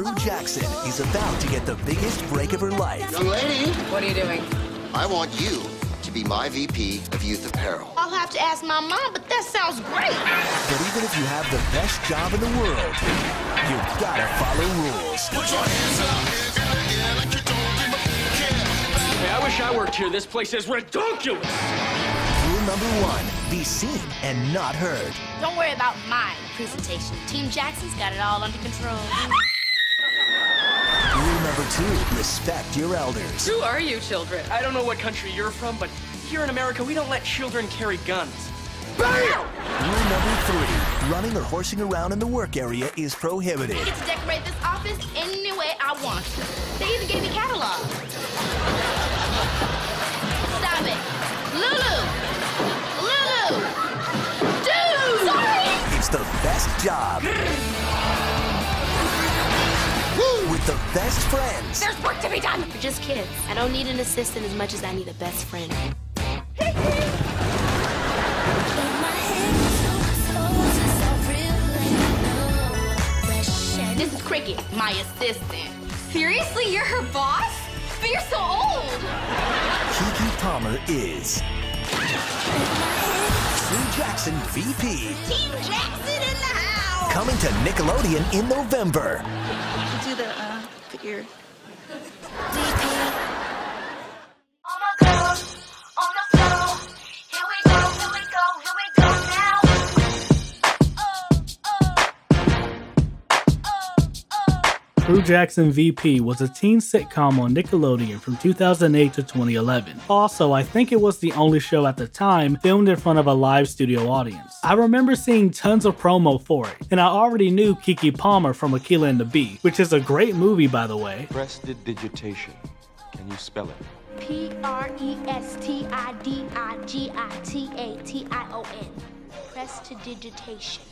True Jackson is about to get the biggest break of her life. Young lady, What are you doing? I want you to be my VP of Youth Apparel. I'll have to ask my mom, but that sounds great. But even if you have the best job in the world, you've gotta follow rules. Hey, I wish I worked here. This place is ridiculous. Rule number 1, be seen and not heard. Don't worry about my presentation. Team Jackson's got it all under control. Rule number 2, respect your elders. Who are you, children? I don't know what country you're from, but here in America, we don't let children carry guns. Rule number 3, running or horsing around in the work area is prohibited. I get to decorate this office any way I want. They even gave me catalogs. Stop it. Lulu! Lulu! Dude! Sorry! It's the best job. With the best friends. There's work to be done! We're just kids. I don't need an assistant as much as I need a best friend. This is Cricket, my assistant. Seriously, you're her boss? But you're so old! Keke Palmer is True Jackson VP. Team Jackson in the house! Coming to Nickelodeon in November. Do the, put your... True Jackson VP was a teen sitcom on Nickelodeon from 2008 to 2011. Also, I think it was the only show at the time filmed in front of a live studio audience. I remember seeing tons of promo for it, and I already knew Keke Palmer from Akilah and the Bee, which is a great movie by the way. Prestidigitation. Can you spell it? Prestidigitation. Prestidigitation.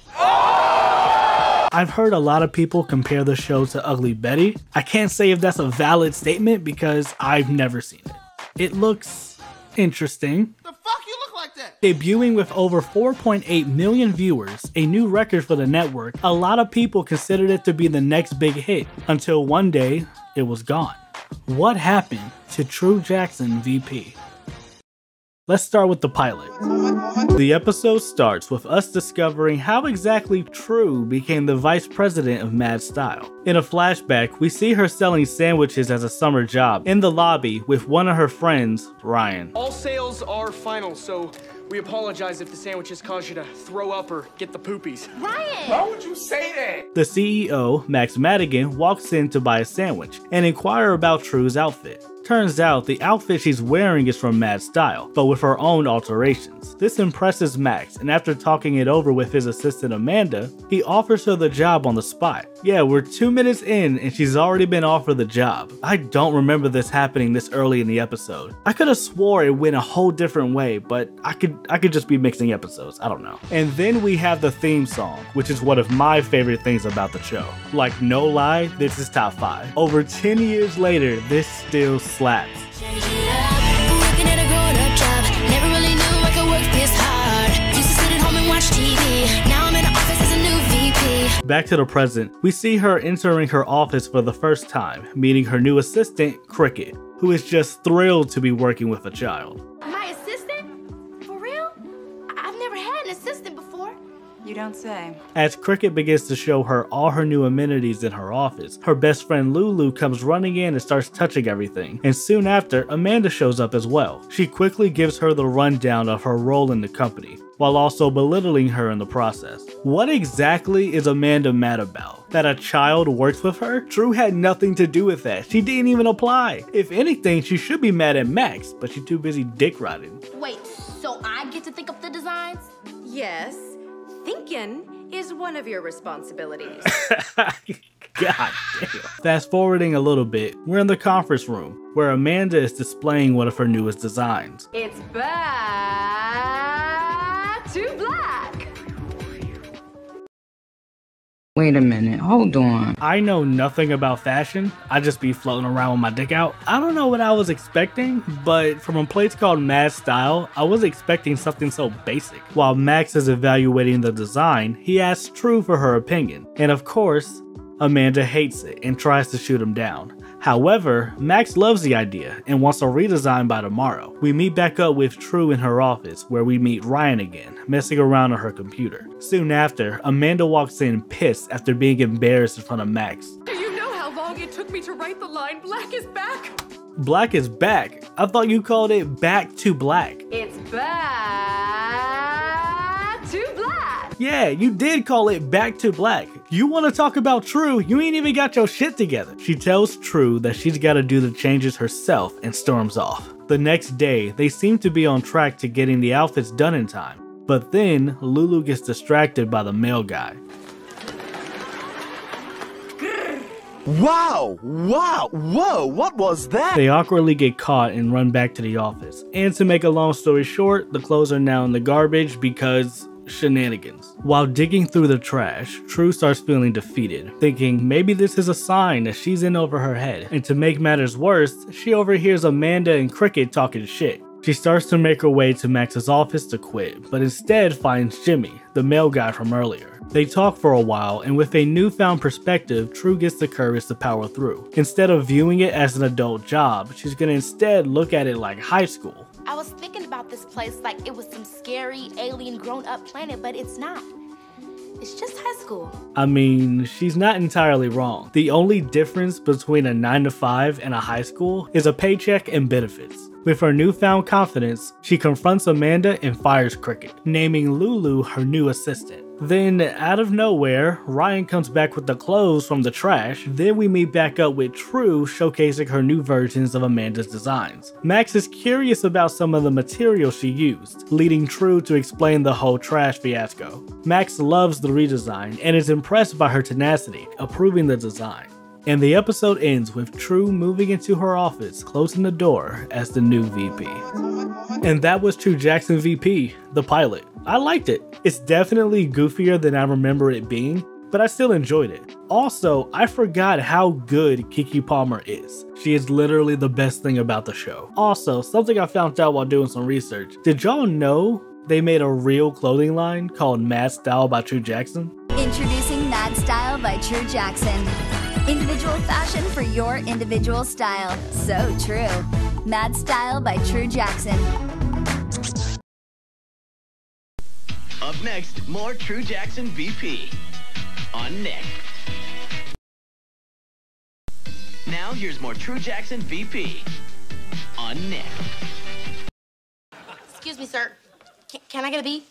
I've heard a lot of people compare the show to Ugly Betty. I can't say if that's a valid statement because I've never seen it. It looks interesting. The fuck you look like that? Debuting with over 4.8 million viewers, a new record for the network, a lot of people considered it to be the next big hit, until one day, it was gone. What happened to True Jackson VP? Let's start with the pilot. The episode starts with us discovering how exactly True became the vice president of Mad Style. In a flashback, we see her selling sandwiches as a summer job in the lobby with one of her friends, Ryan. All sales are final, so we apologize if the sandwiches cause you to throw up or get the poopies. Ryan! Why would you say that? The CEO, Max Madigan, walks in to buy a sandwich and inquire about True's outfit. Turns out the outfit she's wearing is from Mad Style, but with her own alterations. This impresses Max, and after talking it over with his assistant Amanda, he offers her the job on the spot. Yeah, we're 2 minutes in and she's already been offered the job. I don't remember this happening this early in the episode. I could have swore it went a whole different way, but I could just be mixing episodes, I don't know. And then we have the theme song, which is one of my favorite things about the show. Like, no lie, this is top 5. Over 10 years later, this still slaps. Back to the present, we see her entering her office for the first time, meeting her new assistant, Cricket, who is just thrilled to be working with a child. My assistant? For real? I've never had an assistant before. You don't say. As Cricket begins to show her all her new amenities in her office, her best friend Lulu comes running in and starts touching everything, and soon after, Amanda shows up as well. She quickly gives her the rundown of her role in the company, while also belittling her in the process. What exactly is Amanda mad about? That a child works with her? True had nothing to do with that. She didn't even apply. If anything, she should be mad at Max, but she's too busy dick riding. Wait, so I get to think up the designs? Yes. Thinking is one of your responsibilities. God damn. Fast forwarding a little bit, we're in the conference room, where Amanda is displaying one of her newest designs. It's back to black. Wait a minute, hold on. I know nothing about fashion, I just be floating around with my dick out. I don't know what I was expecting, but from a place called Mad Style, I was expecting something so basic. While Max is evaluating the design, he asks True for her opinion, and of course, Amanda hates it and tries to shoot him down. However, Max loves the idea and wants a redesign by tomorrow. We meet back up with True in her office, where we meet Ryan again, messing around on her computer. Soon after, Amanda walks in pissed after being embarrassed in front of Max. Do you know how long it took me to write the line, "Black is back"? Black is back? I thought you called it Back to Black. It's back to black. Yeah, you did call it Back to Black. You want to talk about True? You ain't even got your shit together. She tells True that she's got to do the changes herself and storms off. The next day, they seem to be on track to getting the outfits done in time. But then, Lulu gets distracted by the mail guy. Wow! Whoa, what was that? They awkwardly get caught and run back to the office. And to make a long story short, the clothes are now in the garbage because shenanigans. While digging through the trash, True starts feeling defeated, thinking maybe this is a sign that she's in over her head. And to make matters worse, she overhears Amanda and Cricket talking shit. She starts to make her way to Max's office to quit, but instead finds Jimmy, the mail guy from earlier. They talk for a while, and with a newfound perspective, True gets the courage to power through. Instead of viewing it as an adult job, she's gonna instead look at it like high school. I was thinking about this place like it was some scary alien grown-up planet, but it's not. It's just high school. I mean, she's not entirely wrong. The only difference between a 9-to-5 and a high school is a paycheck and benefits. With her newfound confidence, she confronts Amanda and fires Cricket, naming Lulu her new assistant. Then, out of nowhere, Ryan comes back with the clothes from the trash. Then we meet back up with True showcasing her new versions of Amanda's designs. Max is curious about some of the material she used, leading True to explain the whole trash fiasco. Max loves the redesign and is impressed by her tenacity, approving the design. And the episode ends with True moving into her office, closing the door as the new VP. And that was True Jackson VP, the pilot. I liked it. It's definitely goofier than I remember it being, but I still enjoyed it. Also, I forgot how good Keke Palmer is. She is literally the best thing about the show. Also, something I found out while doing some research. Did y'all know they made a real clothing line called Mad Style by True Jackson? Introducing Mad Style by True Jackson. Individual fashion for your individual style. So true. Mad Style by True Jackson. Up next, more True Jackson VP on Nick. Now here's more True Jackson VP on Nick. Excuse me, sir. Can I get a B?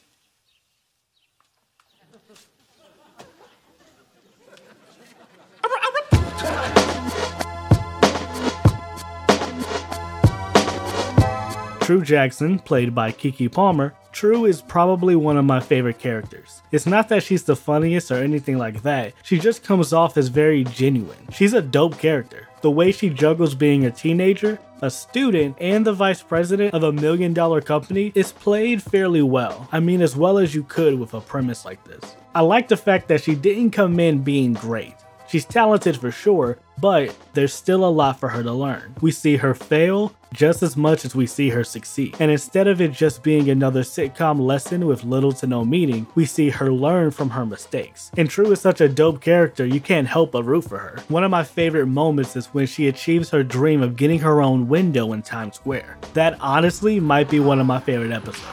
True Jackson, played by Keke Palmer, True is probably one of my favorite characters. It's not that she's the funniest or anything like that, she just comes off as very genuine. She's a dope character. The way she juggles being a teenager, a student, and the vice president of $1 million company is played fairly well. I mean, as well as you could with a premise like this. I like the fact that she didn't come in being great. She's talented for sure, but there's still a lot for her to learn. We see her fail just as much as we see her succeed. And instead of it just being another sitcom lesson with little to no meaning, we see her learn from her mistakes. And True is such a dope character, you can't help but root for her. One of my favorite moments is when she achieves her dream of getting her own window in Times Square. That honestly might be one of my favorite episodes.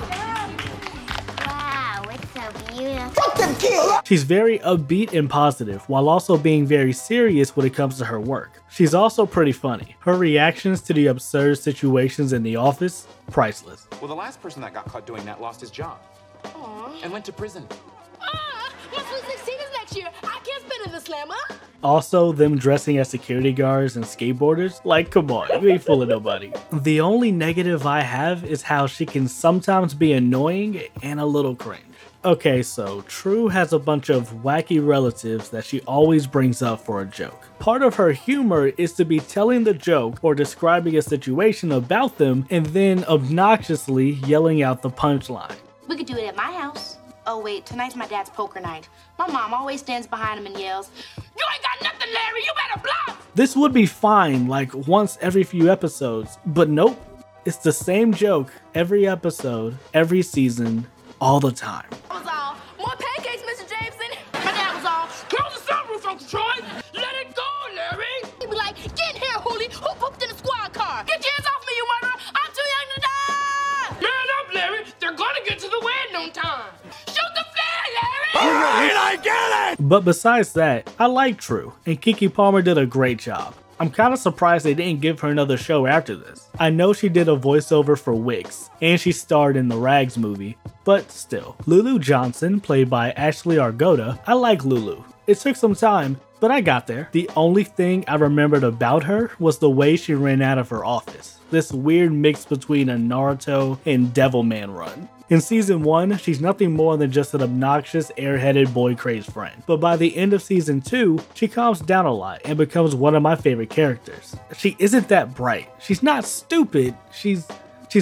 She's very upbeat and positive, while also being very serious when it comes to her work. She's also pretty funny. Her reactions to the absurd situations in the office, priceless. Well, the last person that got caught doing that lost his job. Aww. And went to prison. My Sweet 16 is next year. I can't spin in the slammer. Also, them dressing as security guards and skateboarders, like come on, you ain't fooling nobody. The only negative I have is how she can sometimes be annoying and a little cringe. Okay, so True has a bunch of wacky relatives that she always brings up for a joke. Part of her humor is to be telling the joke or describing a situation about them and then obnoxiously yelling out the punchline. We could do it at my house. Oh wait, tonight's my dad's poker night. My mom always stands behind him and yells, "You ain't got nothing, Larry, you better bluff!" This would be fine like once every few episodes, but nope. It's the same joke every episode, every season, all the time. I was all, "More pancakes, Mr. Jameson." My dad was all, "Close the sunroof, Uncle Troy." But besides that, I like True, and Keke Palmer did a great job. I'm kinda surprised they didn't give her another show after this. I know she did a voiceover for Wix, and she starred in the Rags movie, but still. Lulu Johnson, played by Ashley Argota, I like Lulu. It took some time, but I got there. The only thing I remembered about her was the way she ran out of her office. This weird mix between a Naruto and Devilman run. In season 1, she's nothing more than just an obnoxious, airheaded, boy-crazed friend. But by the end of season 2, she calms down a lot and becomes one of my favorite characters. She isn't that bright. She's not stupid, she's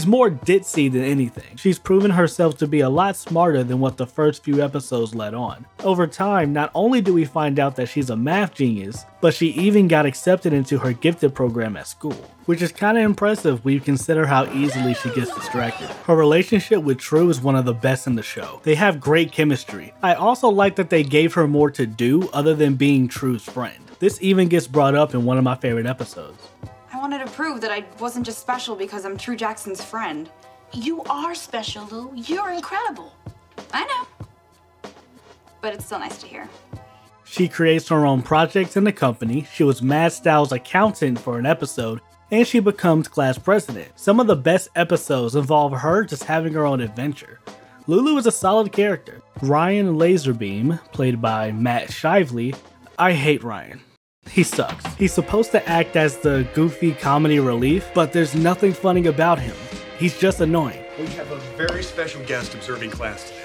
more ditzy than anything. She's proven herself to be a lot smarter than what the first few episodes let on. Over time, not only do we find out that she's a math genius, but she even got accepted into her gifted program at school. Which is kinda impressive when you consider how easily she gets distracted. Her relationship with True is one of the best in the show. They have great chemistry. I also like that they gave her more to do other than being True's friend. This even gets brought up in one of my favorite episodes. I wanted to prove that I wasn't just special because I'm True Jackson's friend. You are special, Lou. You're incredible. I know. But it's still nice to hear. She creates her own projects in the company, she was Mad Styles' accountant for an episode, and she becomes class president. Some of the best episodes involve her just having her own adventure. Lulu is a solid character. Ryan Laserbeam, played by Matt Shively, I hate Ryan. He sucks. He's supposed to act as the goofy comedy relief, but there's nothing funny about him. He's just annoying. We have a very special guest observing class today.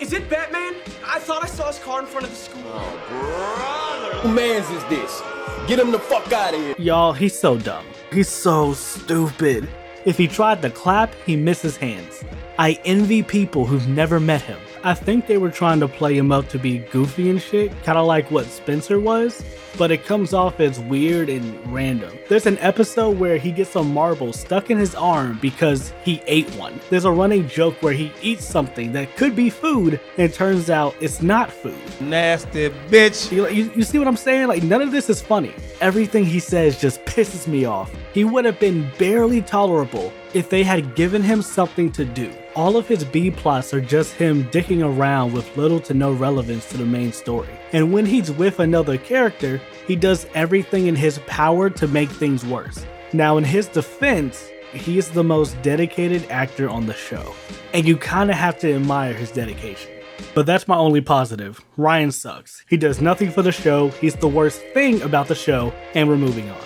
Is it Batman? I thought I saw his car in front of the school. Oh, brother. Who mans is this? Get him the fuck out of here. Y'all, he's so dumb. He's so stupid. If he tried to clap, he misses hands. I envy people who've never met him. I think they were trying to play him up to be goofy and shit, kinda like what Spencer was, but it comes off as weird and random. There's an episode where he gets a marble stuck in his arm because he ate one. There's a running joke where he eats something that could be food, and it turns out it's not food. Nasty bitch. You see what I'm saying? Like, none of this is funny. Everything he says just pisses me off. He would have been barely tolerable if they had given him something to do. All of his B-plots are just him dicking around with little to no relevance to the main story. And when he's with another character, he does everything in his power to make things worse. Now, in his defense, he is the most dedicated actor on the show, and you kinda have to admire his dedication. But that's my only positive. Ryan sucks. He does nothing for the show, he's the worst thing about the show, and we're moving on.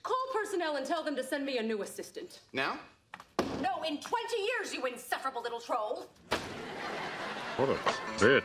Call personnel and tell them to send me a new assistant. Now? No, in 20 years, you insufferable little troll. What a bitch.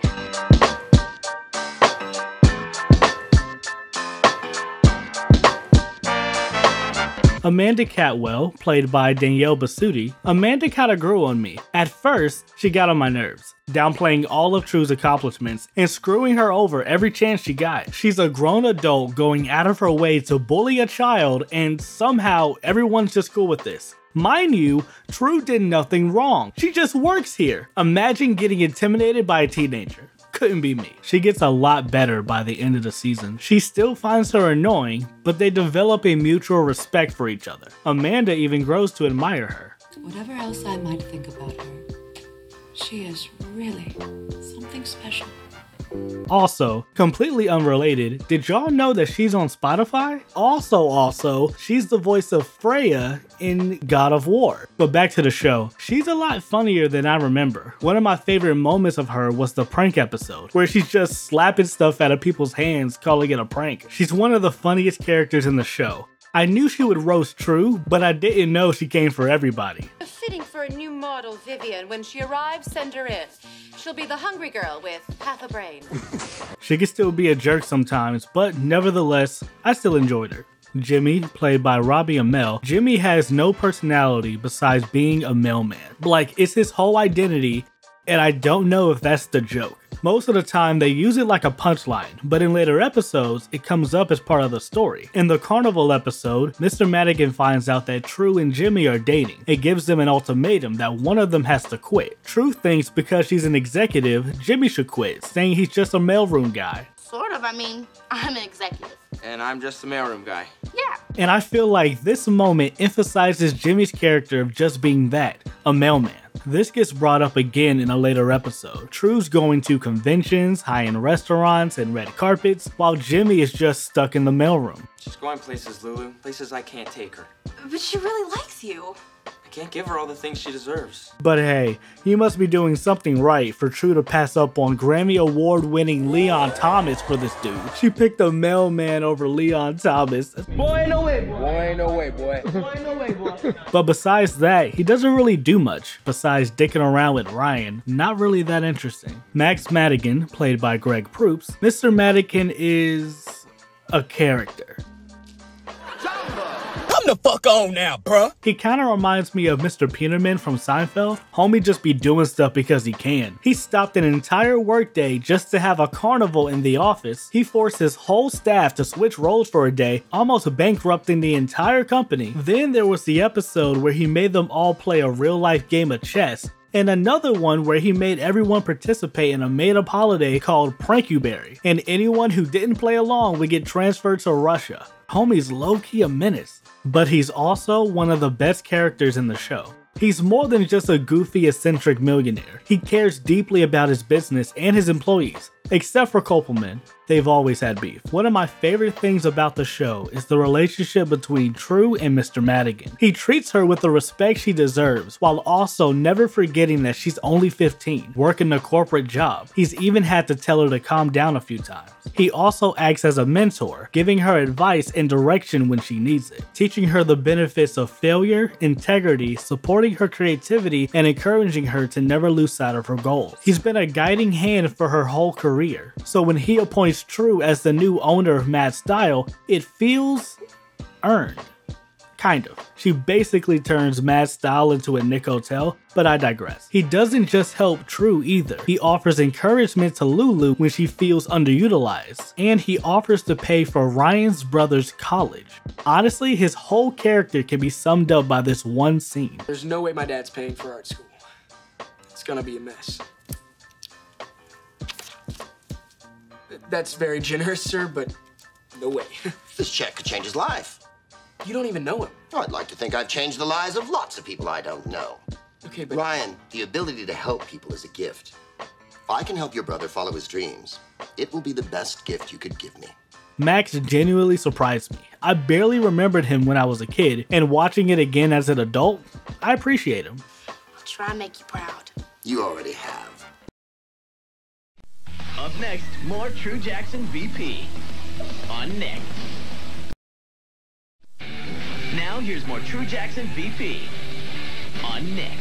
Amanda Catwell, played by Danielle Basutti, Amanda kinda grew on me. At first, she got on my nerves, downplaying all of True's accomplishments and screwing her over every chance she got. She's a grown adult going out of her way to bully a child, and somehow everyone's just cool with this. Mind you, True did nothing wrong. She just works here. Imagine getting intimidated by a teenager. Couldn't be me. She gets a lot better by the end of the season. She still finds her annoying, but they develop a mutual respect for each other. Amanda even grows to admire her. Whatever else I might think about her, she is really something special. Also, completely unrelated, did y'all know that she's on Spotify? Also, she's the voice of Freya in God of War. But back to the show, she's a lot funnier than I remember. One of my favorite moments of her was the prank episode, where she's just slapping stuff out of people's hands, calling it a prank. She's one of the funniest characters in the show. I knew she would roast True, but I didn't know she came for everybody. Fitting for a new model, Vivian. When she arrives, send her in. She'll be the hungry girl with half a brain. She can still be a jerk sometimes, but nevertheless, I still enjoyed her. Jimmy, played by Robbie Amell, Jimmy has no personality besides being a mailman. Like, it's his whole identity, and I don't know if that's the joke. Most of the time, they use it like a punchline, but in later episodes, it comes up as part of the story. In the carnival episode, Mr. Madigan finds out that True and Jimmy are dating. It gives them an ultimatum that one of them has to quit. True thinks because she's an executive, Jimmy should quit, saying he's just a mailroom guy. Sort of, I mean, I'm an executive. And I'm just a mailroom guy. Yeah. And I feel like this moment emphasizes Jimmy's character of just being that, a mailman. This gets brought up again in a later episode. True's going to conventions, high-end restaurants, and red carpets, while Jimmy is just stuck in the mailroom. She's going places, Lulu. Places I can't take her. But she really likes you. I can't give her all the things she deserves. But hey, he must be doing something right for True to pass up on Grammy Award-winning Leon Thomas for this dude. She picked the mailman over Leon Thomas. Boy, ain't no way, boy. Boy, ain't no way, boy. Boy, ain't no way, boy. But besides that, he doesn't really do much, besides dicking around with Ryan. Not really that interesting. Max Madigan, played by Greg Proops. Mr. Madigan is a character. Come the fuck on now, bruh. He kinda reminds me of Mr. Peterman from Seinfeld. Homie just be doing stuff because he can. He stopped an entire workday just to have a carnival in the office. He forced his whole staff to switch roles for a day, almost bankrupting the entire company. Then there was the episode where he made them all play a real-life game of chess, and another one where he made everyone participate in a made-up holiday called Prankuberry, and anyone who didn't play along would get transferred to Russia. Homie's low-key a menace, but he's also one of the best characters in the show. He's more than just a goofy, eccentric millionaire. He cares deeply about his business and his employees. Except for Kopelman, they've always had beef. One of my favorite things about the show is the relationship between True and Mr. Madigan. He treats her with the respect she deserves, while also never forgetting that she's only 15, working a corporate job. He's even had to tell her to calm down a few times. He also acts as a mentor, giving her advice and direction when she needs it, teaching her the benefits of failure, integrity, supporting her creativity, and encouraging her to never lose sight of her goals. He's been a guiding hand for her whole career. So when he appoints True as the new owner of Mad Style, it feels earned. Kind of. She basically turns Mad Style into a Nick Hotel, but I digress. He doesn't just help True either. He offers encouragement to Lulu when she feels underutilized, and he offers to pay for Ryan's brother's college. Honestly, his whole character can be summed up by this one scene. There's no way my dad's paying for art school. It's gonna be a mess. That's very generous, sir, but no way. This check could change his life. You don't even know him. Oh, I'd like to think I've changed the lives of lots of people I don't know. Okay, but... Ryan, the ability to help people is a gift. If I can help your brother follow his dreams, it will be the best gift you could give me. Max genuinely surprised me. I barely remembered him when I was a kid, and watching it again as an adult, I appreciate him. I'll try and make you proud. You already have. Up next, more True Jackson VP on Nick. Now here's more True Jackson VP on Nick.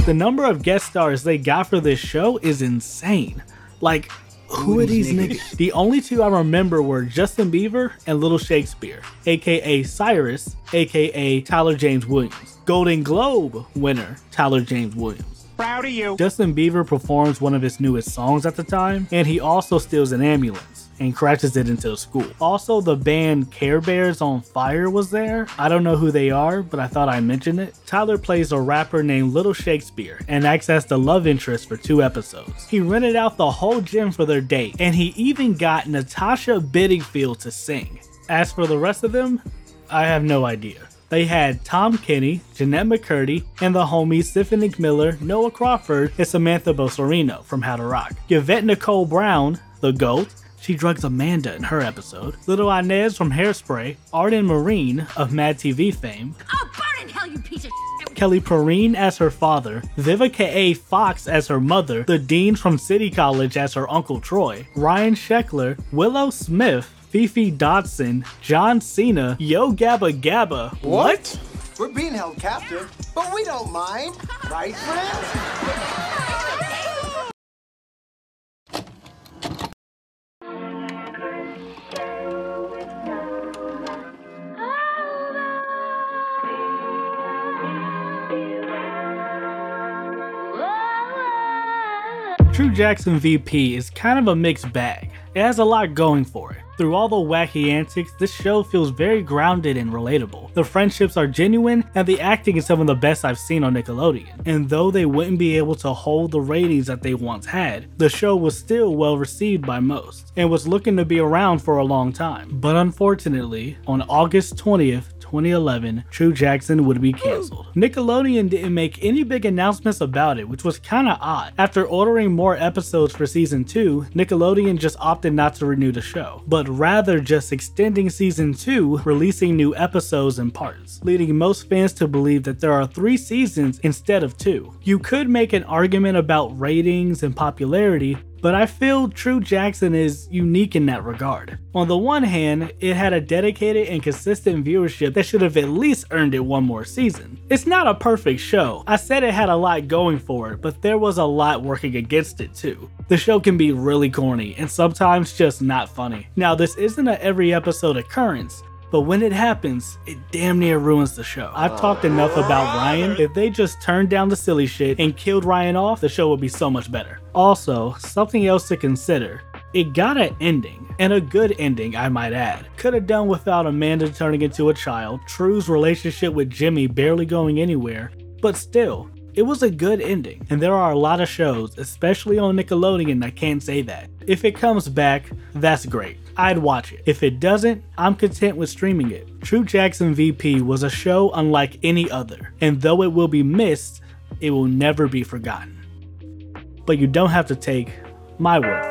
The number of guest stars they got for this show is insane. Like, who are these niggas? The only two I remember were Justin Bieber and Little Shakespeare, aka Cyrus, aka Tyler James Williams. Golden Globe winner Tyler James Williams. Proud of you. Justin Bieber performs one of his newest songs at the time, and he also steals an ambulance and crashes it into a school. Also, the band Care Bears on Fire was there. I don't know who they are, but I thought I mentioned it. Tyler plays a rapper named Little Shakespeare and acts as the love interest for 2 episodes. He rented out the whole gym for their date, and he even got Natasha Bedingfield to sing. As for the rest of them, I have no idea. They had Tom Kenny, Jeanette McCurdy, and the homies Tiffany Miller, Noah Crawford, and Samantha Bosorino from How to Rock. Yvette Nicole Brown, the GOAT, she drugs Amanda in her episode. Little Inez from Hairspray, Arden Marine of Mad TV fame. Oh, burn in hell, you piece of shit! Kelly Perrine as her father, Vivica A. Fox as her mother, the Dean from City College as her Uncle Troy, Ryan Sheckler, Willow Smith, Fifi Dodson, John Cena, Yo Gabba Gabba. What? We're being held captive, but we don't mind. Right, friends? True Jackson VP is kind of a mixed bag. It has a lot going for it. Through all the wacky antics, this show feels very grounded and relatable. The friendships are genuine, and the acting is some of the best I've seen on Nickelodeon. And though they wouldn't be able to hold the ratings that they once had, the show was still well received by most, and was looking to be around for a long time. But unfortunately, on August 20th, 2011, True Jackson would be cancelled. Nickelodeon didn't make any big announcements about it, which was kinda odd. After ordering more episodes for season 2, Nickelodeon just opted not to renew the show, but rather just extending season 2, releasing new episodes in parts, leading most fans to believe that there are 3 seasons instead of 2. You could make an argument about ratings and popularity, but I feel True Jackson is unique in that regard. On the one hand, it had a dedicated and consistent viewership that should have at least earned it one more season. It's not a perfect show. I said it had a lot going for it, but there was a lot working against it too. The show can be really corny and sometimes just not funny. Now, this isn't an every episode occurrence, but when it happens, it damn near ruins the show. I've talked enough about Ryan. If they just turned down the silly shit and killed Ryan off, the show would be so much better. Also, something else to consider. It got an ending, and a good ending I might add. Could have done without Amanda turning into a child, True's relationship with Jimmy barely going anywhere, but still, it was a good ending. And there are a lot of shows, especially on Nickelodeon, that can't say that. If it comes back, that's great. I'd watch it. If it doesn't, I'm content with streaming it. True Jackson VP was a show unlike any other, and though it will be missed, it will never be forgotten. But you don't have to take my word